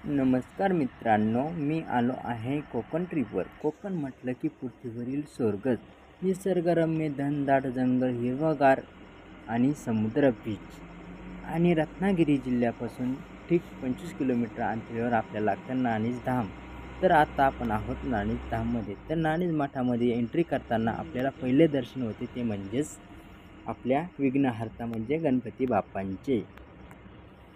नमस्कार मित्रांनो, मी आलो आहे कोकण ट्रिपवर. कोकण म्हटलं की पृथ्वीवरील स्वर्गच. निसर्गरम्य घनदाट जंगल, हिरवागार आणि समुद्र बीच. आणि रत्नागिरी जिल्ह्यापासून ठीक 25 किलोमीटर अंतरावर आपल्याला लागतं नाणीज धाम. तर आता आपण आहोत नाणीज धाममध्ये. तर नाणीज मठामध्ये एंट्री करताना आपल्याला पहिले दर्शन होते ते म्हणजेच आपल्या विघ्नहर्ता म्हणजे गणपती बाप्पांचे.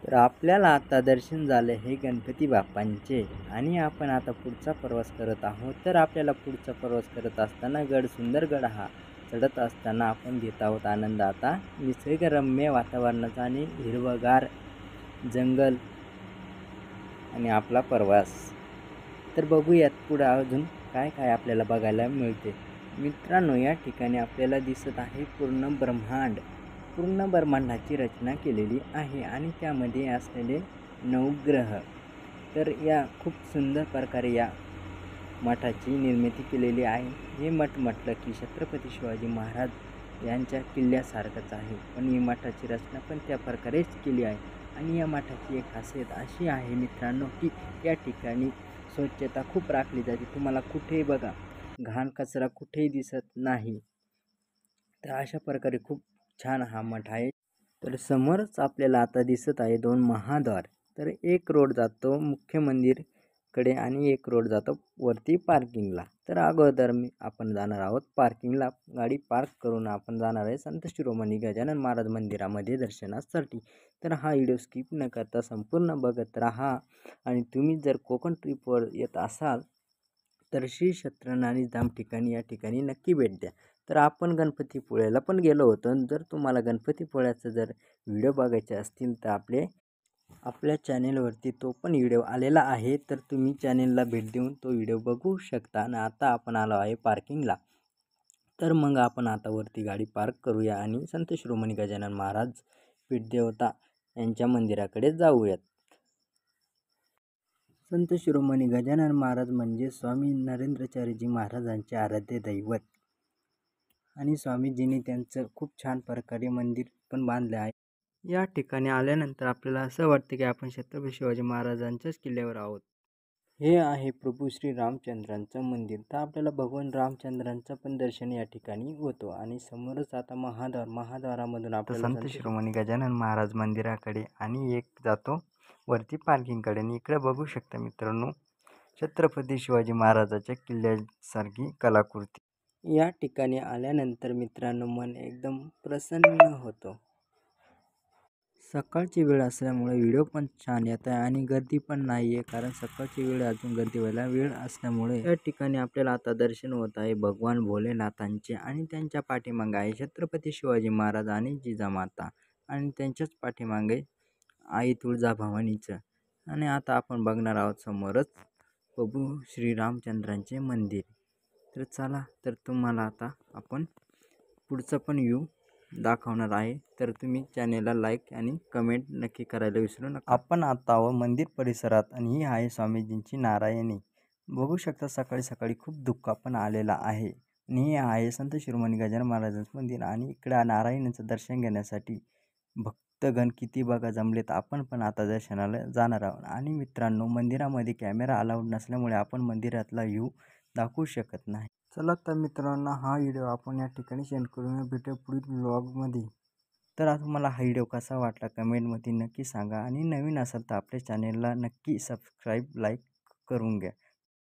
तर आपल्याला आता दर्शन झाले हे गणपती बाप्पांचे आणि आपण आता पुढचा प्रवास करत आहोत. तर आपल्याला पुढचा प्रवास करत असताना सुंदर गड हा चढत असताना आपण घेत आहोत आनंद आता निसर्गरम्य वातावरणाचा आणि हिरवगार जंगल आणि आपला प्रवास. तर बघूयात पुढे अजून काय काय आपल्याला बघायला मिळते. मित्रांनो, या ठिकाणी आपल्याला दिसत आहे पूर्ण ब्रह्मांड. पूर्ण ब्रह्मांडाची रचना केलेली आहे आणि त्यामध्ये असलेले नवग्रह. तर या खूप सुंदर प्रकारे या मठाची निर्मिती केलेली आहे. हे मठ म्हटलं की छत्रपती शिवाजी महाराज यांच्या किल्ल्यासारखंच आहे, पण ही मठाची रचना पण त्या प्रकारेच केली आहे. आणि या मठाची एक खासियत अशी आहे मित्रांनो की या ठिकाणी स्वच्छता खूप राखली जाते. तुम्हाला कुठेही बघा घाण कचरा कुठेही दिसत नाही. तर अशा प्रकारे खूप छान हा मठ आहे. तर समोरच आपल्याला आता दिसत आहे दोन महाद्वार. तर एक रोड जातो मुख्य मंदिरकडे आणि एक रोड जातो वरती पार्किंगला. तर अगोदर आपण जाणार आहोत पार्किंगला. गाडी पार्क करून आपण जाणार आहे संत शिरोमणी गजानन महाराज मंदिरामध्ये दर्शनासाठी. तर हा व्हिडिओ स्किप न करता संपूर्ण बघत राहा. आणि तुम्ही जर कोकण ट्रिपवर येत असाल तर श्री क्षेत्र नाणीज धाम ठिकाणी या ठिकाणी नक्की भेट द्या. तर आपण गणपतीपुळ्याला पण गेलो होतो. जर तुम्हाला गणपतीपुळ्याचं जर व्हिडिओ बघायचे असतील तर आपल्या चॅनेलवरती तो पण व्हिडिओ आलेला आहे. तर तुम्ही चॅनेलला भेट देऊन तो व्हिडिओ बघू शकता. आणि आता आपण आलो आहे पार्किंगला. तर मग आपण आता वरती गाडी पार्क करूया आणि संत शिरोमणी गजानन महाराज पीठदेवता यांच्या मंदिराकडे जाऊयात. संत शिरोमणी गजानन महाराज म्हणजे स्वामी नरेंद्राचार्यजी महाराजांचे आराध्य दैवत. आणि स्वामीजींनी त्यांचं खूप छान प्रकारे मंदिर पण बांधले आहे. या ठिकाणी आल्यानंतर आपल्याला असं वाटतं की आपण छत्रपती शिवाजी महाराजांच्याच किल्ल्यावर आहोत. हे आहे प्रभू श्री रामचंद्रांचं मंदिर. तर आपल्याला भगवान रामचंद्रांचं पण दर्शन या ठिकाणी होतो. आणि समोरच आता महाद्वारामधून आपल्याला संत शिरोमणी गजानन महाराज मंदिराकडे आणि एक जातो वरती पार्किंगकडे. आणि इकडे बघू शकता मित्रांनो छत्रपती शिवाजी महाराजाच्या किल्ल्यासारखी कलाकृती. या ठिकाणी आल्यानंतर मित्रांनो मन एकदम प्रसन्न होतं. सकाळची वेळ असल्यामुळे व्हिडिओ पण छान येत आहे आणि गर्दी पण नाही आहे, कारण सकाळची वेळ अजून गर्दी व्हायला वेळ असल्यामुळे या ठिकाणी आपल्याला आता दर्शन होत आहे भगवान भोलेनाथांचे. आणि त्यांच्या पाठीमागे आहे छत्रपती शिवाजी महाराज आणि जिजामाता आणि त्यांच्याच पाठीमागे आई तुळजाभवानीचं. आणि आता आपण बघणार आहोत समोरच प्रभू श्रीरामचंद्रांचे मंदिर. तर चला, तर तुम्हाला आता आपण पुढचं पण व्ह्यू दाखवणार आहे. तर तुम्ही चॅनेलला लाईक आणि कमेंट नक्की करायला विसरू नका. आपण आता मंदिर परिसरात आणि ही आहे स्वामीजींची नारायणी. बघू शकता सकाळी सकाळी खूप धुक्का पण आलेला आहे. आणि हे आहे संत शिरोमणी गजानन महाराजांचं मंदिर. आणि इकडे नारायणीचं दर्शन घेण्यासाठी भक्तगण किती बघा जमलेत. आपण पण आता दर्शनाला जाणार आहोत. आणि मित्रांनो, मंदिरामध्ये कॅमेरा अलाउड नसल्यामुळे आपण मंदिरातला व्ह्यू दाखवू शकत नाही. चला तर मित्रांनो, हा व्हिडिओ आपण या ठिकाणी सेंड करून भेटू पुढील व्लॉगमध्ये. तर आज तुम्हाला हा व्हिडिओ कसा वाटला कमेंटमध्ये नक्की सांगा. आणि नवीन असाल तर आपल्या चॅनेलला नक्की सबस्क्राईब लाईक करून घ्या.